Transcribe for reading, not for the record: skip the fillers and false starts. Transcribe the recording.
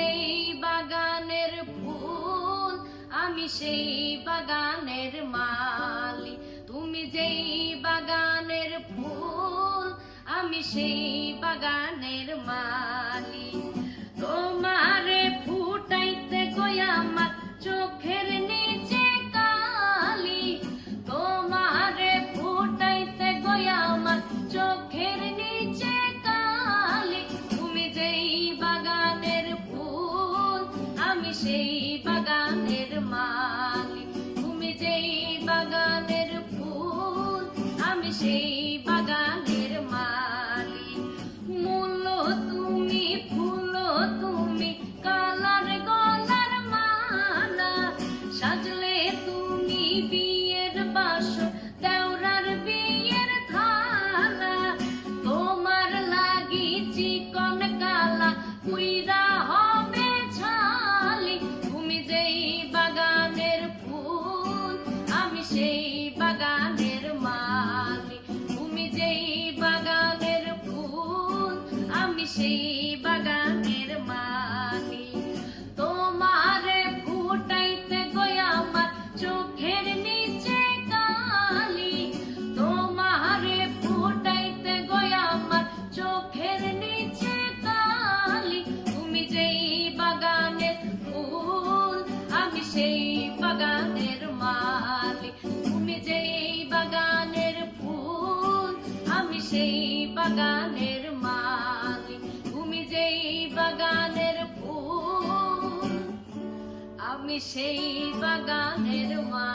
যেই বাগানের ফুল, আমি সেই বাগানের মালি। তুমি যেই বাগানের ফুল, আমি সেই বাগানের মালি। তোমারে ফুটাইতে গই আমার চোখের নিচে কালি, তোমারে ফুটাইতে গই আমার চোখের নিচে কালি। তুমি যেই বাগানের ফুল, আমি সেই বাগানের মালি। তুমি যেই বাগানের ফুল, আমি সেই বাগানের মালি। মূল তুমি, ফুল তুমি, কালার গলার মালা, সাজলে তুমি বিয়ের বাসর, দেওরার বিয়ের থালা। তোমার লাগি চিকন কালা পুইরা হবে ছালি। তুমি যেই বাগানের ফুল, আমি সেই বাগানের মালি। তুমি যেই বাগানের ফুল, আমি সেই বাগানের মালি। তোমারে ফুটাইতে গই আমার চোখের নিচে কালি, তোমারে ফুটাইতে গই আমার চোখের নিচে কালি। তুমি যেই বাগানের ফুল, আমি সেই বাগানের মালি। তুমি যেই বাগানের ফুল, আমি সেই বাগানের মালি। তুমি যেই বাগানের ফুল, আমি সেই বাগানের মালি।